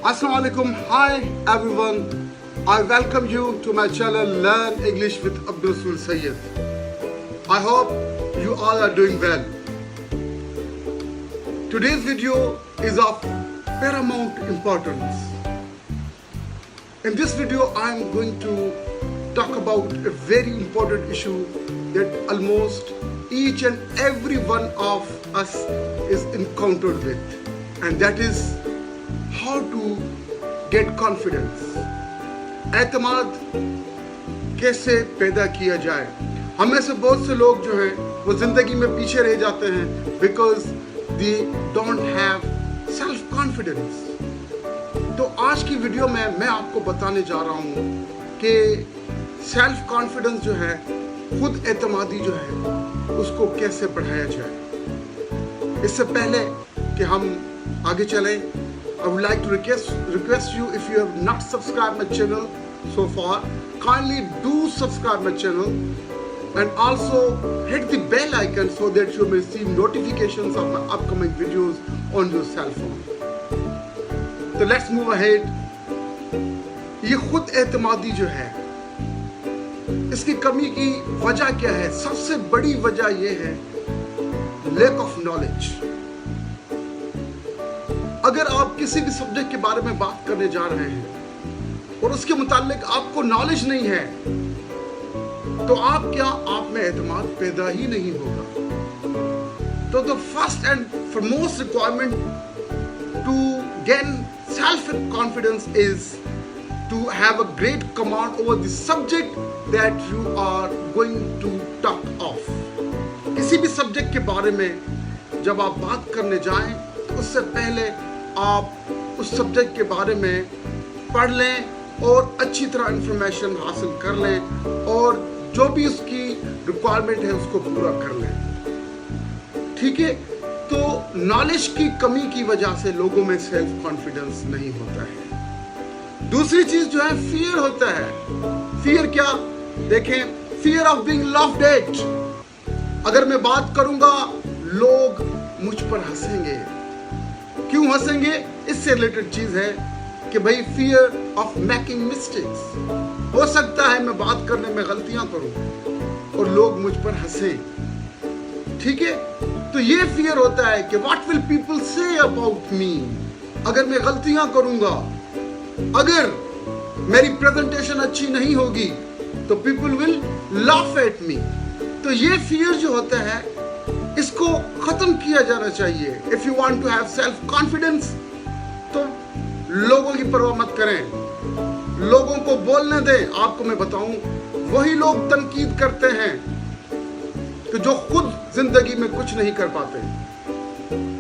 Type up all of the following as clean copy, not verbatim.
Assalamu alaikum. Hi everyone. I welcome you to my channel Learn English with Abdul Rasul Sayyed. I hope you all are doing well. Today's video is of paramount importance. In this video I am going to talk about a very important issue that almost each and every one of us is encountered with, and that is how to get confidence. एतमाद कैसे पैदा किया जाए. हम में से बहुत से लोग जो हैं वो ज़िंदगी में पीछे रह जाते हैं because they don't have self confidence. तो आज की वीडियो में मैं आपको बताने जा रहा हूँ कि सेल्फ कॉन्फिडेंस जो है, खुद एतमादी जो है, उसको कैसे बढ़ाया जाए. इससे पहले कि हम आगे चलें, I would like to request you, if you have not subscribed my channel so far, kindly do subscribe my channel and also hit the bell icon so that you may receive notifications of my upcoming videos on your cell phone. So let's move ahead. ये खुद एतमादी जो है, इसकी कमी की वजह क्या है? सबसे बड़ी वजह ये है lack of knowledge. अगर आप किसी भी सब्जेक्ट के बारे में बात करने जा रहे हैं और उसके मुतालिक आपको नॉलेज नहीं है, तो आप में एतमाद पैदा ही नहीं होगा. तो the first and foremost requirement to gain self confidence is to have a great command over the subject that you are going to talk of. किसी भी सब्जेक्ट के बारे में जब आप बात करने जाएं तो उससे पहले आप उस सब्जेक्ट के बारे में पढ़ लें और अच्छी तरह इंफॉर्मेशन हासिल कर लें और जो भी उसकी रिक्वायरमेंट है उसको पूरा कर लें. ठीक है. तो नॉलेज की कमी की वजह से लोगों में सेल्फ कॉन्फिडेंस नहीं होता है. दूसरी चीज जो है फियर होता है. फियर क्या? देखें, fear of being laughed eight. अगर मैं बात करूंगा लोग मुझ पर हंसेंगे. क्यों हंसेंगे? इससे रिलेटेड चीज है कि भाई फियर ऑफ मेकिंग मिस्टेक्स. हो सकता है मैं बात करने में गलतियां करूं और लोग मुझ पर हंसें. ठीक है. तो ये फियर होता है कि what will people say about me. अगर मैं गलतियां करूंगा, अगर मेरी प्रेजेंटेशन अच्छी नहीं होगी, तो people will laugh at me. तो ये फियर जो होता है, इसको खत्म किया जाना चाहिए. If you want to have self confidence, तो लोगों की परवाह मत करें, लोगों को बोलने दें. आपको मैं बताऊं, वही लोग तनकीद करते हैं कि जो खुद जिंदगी में कुछ नहीं कर पाते.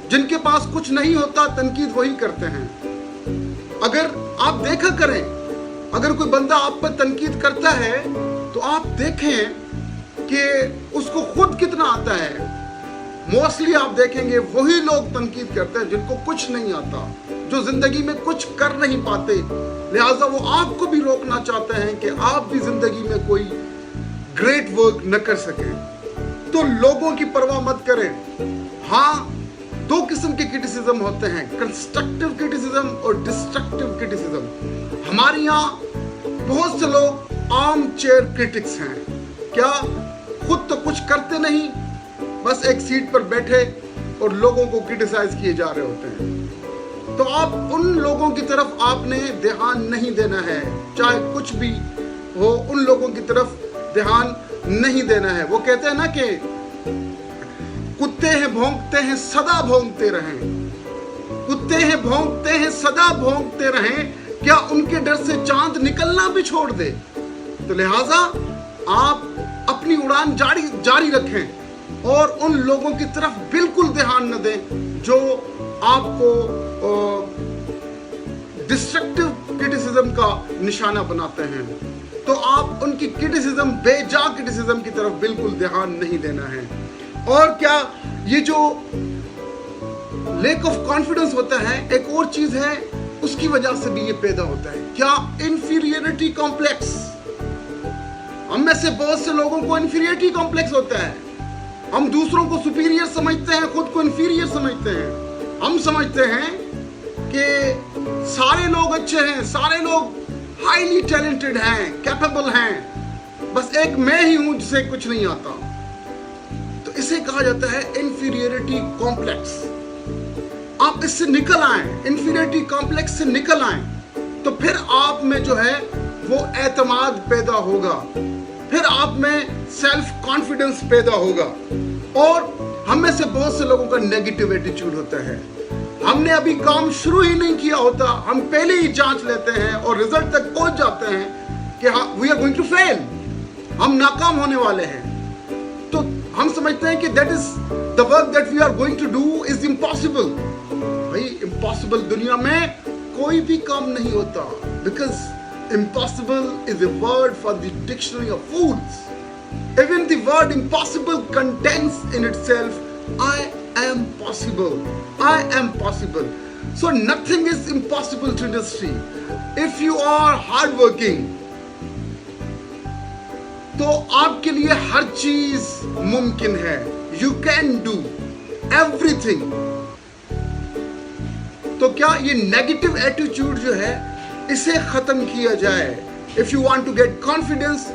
जिनके पास कुछ नहीं होता, तनकीद वही करते हैं. अगर आप देखा करें, अगर कोई बंदा आप पर तनकीद करता है तो आप देखें कि उसको खुद कितना आता है. मोस्टली आप देखेंगे वही लोग तनकीद करते हैं जिनको कुछ नहीं आता, जो जिंदगी में कुछ कर नहीं पाते. लिहाजा वो आपको भी रोकना चाहते हैं कि आप भी जिंदगी में कोई ग्रेट वर्क न कर सकें. तो लोगों की परवाह मत करें. हाँ, दो किस्म के क्रिटिसिज्म होते हैं, कंस्ट्रक्टिव क्रिटिसिज्म और डिस्ट्रक्टिव क्रिटिसिज्म. हमारे यहाँ बहुत से लोग आर्म चेयर क्रिटिक्स हैं. क्या? खुद तो कुछ करते नहीं, बस एक सीट पर बैठे और लोगों को क्रिटिसाइज किए जा रहे होते हैं. तो आप उन लोगों की तरफ आपने ध्यान नहीं देना है. चाहे कुछ भी हो, उन लोगों की तरफ ध्यान नहीं देना है. वो कहते हैं ना कि कुत्ते हैं भौंकते हैं सदा भौंकते रहें. कुत्ते हैं भौंकते हैं सदा भौंकते रहें, क्या उनके डर से चांद निकलना भी छोड़ दे. तो लिहाजा आप अपनी उड़ान जारी रखें और उन लोगों की तरफ बिल्कुल ध्यान न दें जो आपको डिस्ट्रक्टिव क्रिटिसिज्म का निशाना बनाते हैं. तो आप उनकी क्रिटिसिज्म, बेजा क्रिटिसिज्म की तरफ बिल्कुल ध्यान नहीं देना है. और क्या, ये जो लैक ऑफ कॉन्फिडेंस होता है, एक और चीज है, उसकी वजह से भी ये पैदा होता है. क्या? Inferiority complex. हम में से बहुत से लोगों को इंफीरियरिटी कॉम्प्लेक्स होता है. हम दूसरों को सुपीरियर समझते हैं, खुद को इंफीरियर समझते हैं. हम समझते हैं कि सारे लोग अच्छे हैं, सारे लोग हाईली टैलेंटेड हैं, कैपेबल हैं, बस एक मैं ही हूं जिसे कुछ नहीं आता। तो इसे कहा जाता है इंफीरियरिटी कॉम्प्लेक्स। आप इससे निकल आए, इंफीरियरिटी कॉम्प्लेक्स से निकल आए, तो फिर आप में जो है वो एतमाद पैदा होगा, फिर आप में सेल्फ कॉन्फिडेंस पैदा होगा। और हम में से बहुत से लोगों का नेगेटिव एटीट्यूड होता है। हमने अभी काम शुरू ही नहीं किया होता, हम पहले ही जांच लेते हैं और रिजल्ट तक पहुंच जाते हैं कि we are going to fail, हम नाकाम होने वाले हैं। तो हम समझते हैं कि that is the work that we are going to do is impossible. भाई इम्पॉसिबल दुनिया में कोई भी काम नहीं होता, because impossible is a word for the dictionary of fools. Even the word impossible contains in itself, I am possible. I am possible. So nothing is impossible to industry. If you are hardworking, तो आपके लिए हर चीज मुमकिन है. You can do everything. तो क्या ये negative attitude जो है इसे खत्म किया जाए? If you want to get confidence,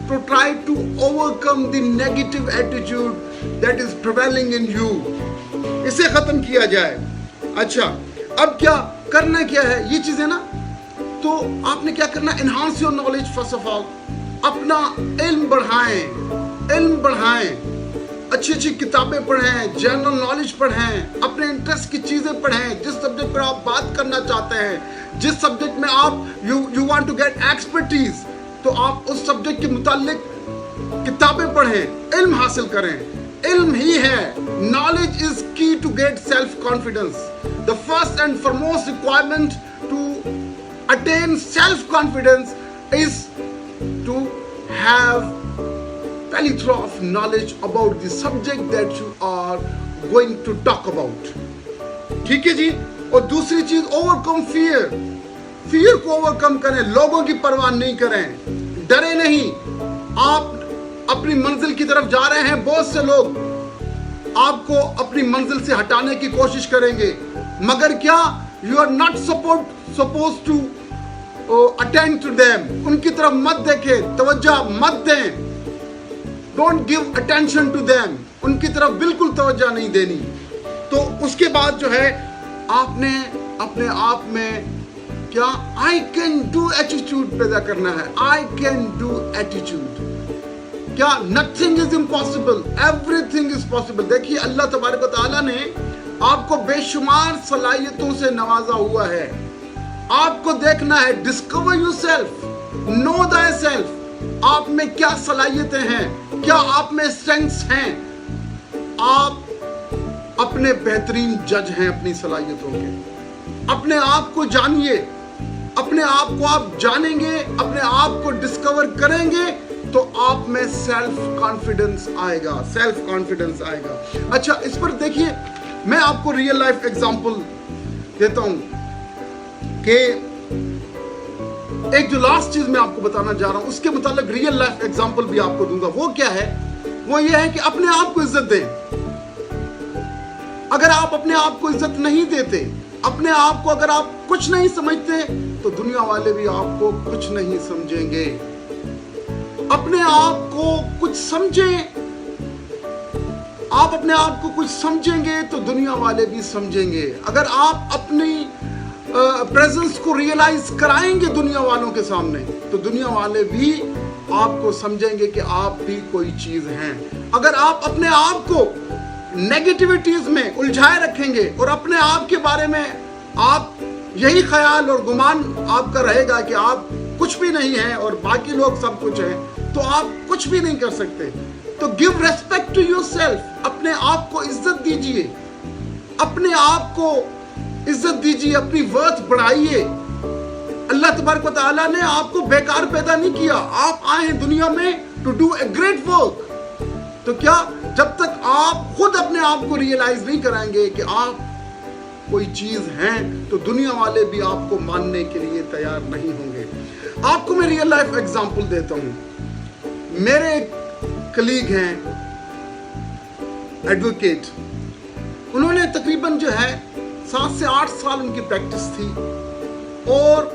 to try to overcome the negative attitude that is prevailing in you, इसे खत्म किया जाए। अच्छा, अब क्या करना क्या है ये चीजें ना, तो आपने क्या करना, enhance your knowledge first of all, अपना इल्म बढ़ाएं, अच्छी अच्छी किताबें पढ़ें, जनरल नॉलेज पढ़ें, अपने इंटरेस्ट की चीजें पढ़ें, जिस सब्जेक्ट पर आप बात करना चाहते हैं, जिस सब्जेक्ट में आप you want to get expertise, तो आप उस सब्जेक्ट के मुतालिक किताबें पढ़ें, इल्म हासिल करें। इल्म ही है, knowledge is key to get self confidence. The first and foremost requirement to attain self confidence is to have plethora of knowledge about the subject that you are going to talk about. ठीक है जी। और दूसरी चीज, overcome fear को overcome करें, लोगों की परवाह नहीं करें, डरे नहीं। आप अपनी मंजिल की तरफ जा रहे हैं, बहुत से लोग आपको अपनी मंजिल से हटाने की कोशिश करेंगे, मगर क्या, you are not suppose to attend to them. उनकी तरफ मत देखें, तवज्जो मत दें, don't give attention to them, उनकी तरफ बिल्कुल तवज्जो नहीं देनी। तो उसके बाद जो है आपने अपने आप में क्या, आई कैन डू एटीट्यूड पैदा करना है। आई कैन डू एटीट्यूड, क्या, nothing is impossible, everything is possible. देखिए अल्लाह तबारक व तआला ने आपको बेशुमार सलाहियतों से नवाजा हुआ है। आपको देखना है, डिस्कवर योरसेल्फ, नो थायसेल्फ, आप में क्या सलाहियतें हैं, क्या आप में स्ट्रेंथ्स हैं। आप अपने बेहतरीन जज हैं अपनी सलाहियतों के। अपने आप को जानिए, अपने आप को आप जानेंगे, अपने आप को डिस्कवर करेंगे, तो आप में सेल्फ कॉन्फिडेंस आएगा। अच्छा, इस पर देखिए, मैं आपको रियल लाइफ एग्जांपल देता हूं कि एक जो लास्ट चीज मैं आपको बताना जा रहा हूं, उसके मुताबिक रियल लाइफ एग्जांपल भी आपको दूंगा। वो क्या है? वो ये है कि अपने आप को इज्जत दें। अगर आप अपने आप को इज्जत नहीं देते, अपने आप को अगर आप कुछ नहीं समझते, तो दुनिया वाले भी आपको कुछ नहीं समझेंगे। अपने आप को कुछ समझें, आप अपने आप को कुछ समझेंगे तो दुनिया वाले भी समझेंगे। अगर आप अपनी प्रेजेंस को रियलाइज कराएंगे दुनिया वालों के सामने, तो दुनिया वाले भी आपको समझेंगे कि आप भी कोई चीज हैं। अगर आप अपने आप को नेगेटिविटीज में उलझाए रखेंगे और अपने आप के बारे में आप यही ख्याल और गुमान आपका रहेगा कि आप कुछ भी नहीं है और बाकी लोग सब कुछ हैं, तो आप कुछ भी नहीं कर सकते। तो गिव रेस्पेक्ट टू योरसेल्फ, अपने आप को इज्जत दीजिए, अपने आप को इज्जत दीजिए, अपनी वर्थ बढ़ाइए। अल्लाह तबारक व तआला ने आपको बेकार पैदा नहीं किया, आप आए हैं दुनिया में to do a great work. तो क्या, जब तक आप खुद अपने आप को रियलाइज नहीं कराएंगे कि आप कोई चीज हैं, तो दुनिया वाले भी आपको मानने के लिए तैयार नहीं होंगे। आपको मैं रियल लाइफ एग्जांपल देता हूं। मेरे कलीग हैं एडवोकेट, उन्होंने तकरीबन जो है 7 से 8 साल उनकी प्रैक्टिस थी और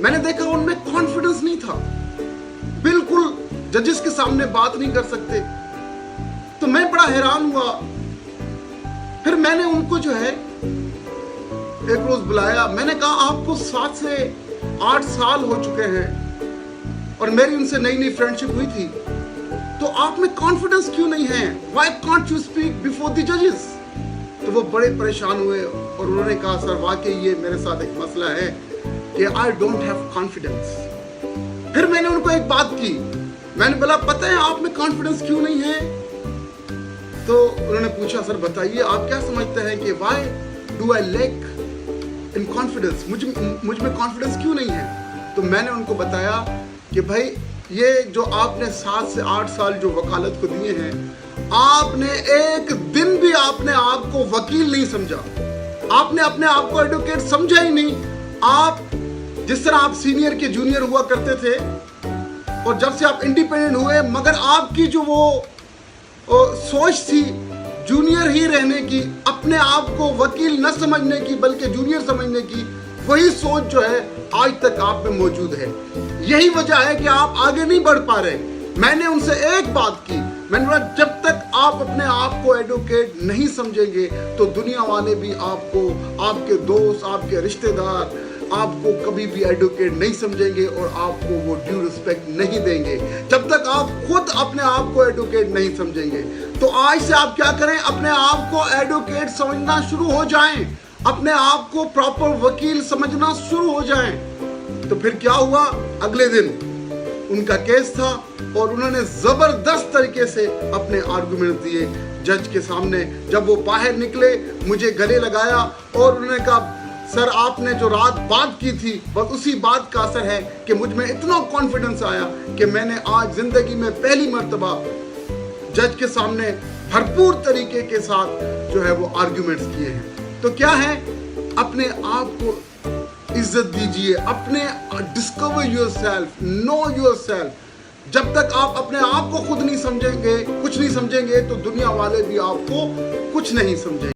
मैंने देखा उनमें कॉन्फिडेंस नहीं था, बिल्कुल जजेस के सामने बात नहीं कर सकते। तो मैं बड़ा हैरान हुआ। फिर मैंने उनको जो है एक रोज बुलाया, मैंने कहा आपको 7 से 8 साल हो चुके हैं और मेरी उनसे नई नई फ्रेंडशिप हुई थी, तो आप में कॉन्फिडेंस क्यों नहीं है? Why can't you speak before the judges? तो वो बड़े परेशान हुए और उन्होंने कहा सर वाकई ये मेरे साथ एक मसला है कि I don't have confidence। फिर मैंने उनको एक बात की, मैंने बोला पता है आप में कॉन्फिडेंस क्यों नहीं है? तो उन्होंने पूछा सर बताइए आप क्या समझते हैं कि why do I lack in confidence? मुझ में कॉन्फिडेंस क्यों नहीं है? तो मैंने उनको बताया कि भाई ये जो आपने 7 से 8 साल जो वकालत को दिए हैं, आपने एक दिन भी आपने आप को वकील नहीं समझा, आपने अपने आप को एडवोकेट समझा ही नहीं। आप जिस तरह आप सीनियर के जूनियर हुआ करते थे और जब से आप इंडिपेंडेंट हुए, मगर आपकी जो वो सोच थी जूनियर ही रहने की, अपने आप को वकील न समझने की बल्कि जूनियर समझने की, वही सोच जो है आज तक आप में मौजूद है। यही वजह है कि आप आगे नहीं बढ़ पा रहे। मैंने उनसे एक बात की, मैंने बोला जब तक आप अपने आप को एडवोकेट नहीं समझेंगे तो दुनिया वाले भी आपको, आपके दोस्त, आपके रिश्तेदार आपको कभी भी एडवोकेट नहीं समझेंगे और आपको वो ड्यू रिस्पेक्ट नहीं देंगे जब तक आप खुद अपने आप को एडवोकेट नहीं समझेंगे। तो आज से आप क्या करें, अपने आप को एडवोकेट समझना शुरू हो जाएं, अपने आप को प्रॉपर वकील समझना शुरू हो जाएं। तो फिर क्या हुआ, अगले दिन उनका केस था और उन्होंने जबरदस्त तरीके से अपने आर्गुमेंट दिए जज के सामने। जब वो बाहर निकले मुझे गले लगाया और उन्होंने कहा सर आपने जो रात बात की थी बस उसी बात का असर है कि मुझ में इतना कॉन्फिडेंस आया कि मैंने आज जिंदगी में पहली मर्तबा जज के सामने भरपूर तरीके के साथ जो है वो आर्गुमेंट्स किए हैं। तो क्या है, अपने आप को इज्जत दीजिए, अपने डिस्कवर योरसेल्फ, नो योरसेल्फ। जब तक आप अपने आप को खुद नहीं समझेंगे, कुछ नहीं समझेंगे, तो दुनिया वाले भी आपको कुछ नहीं समझेंगे।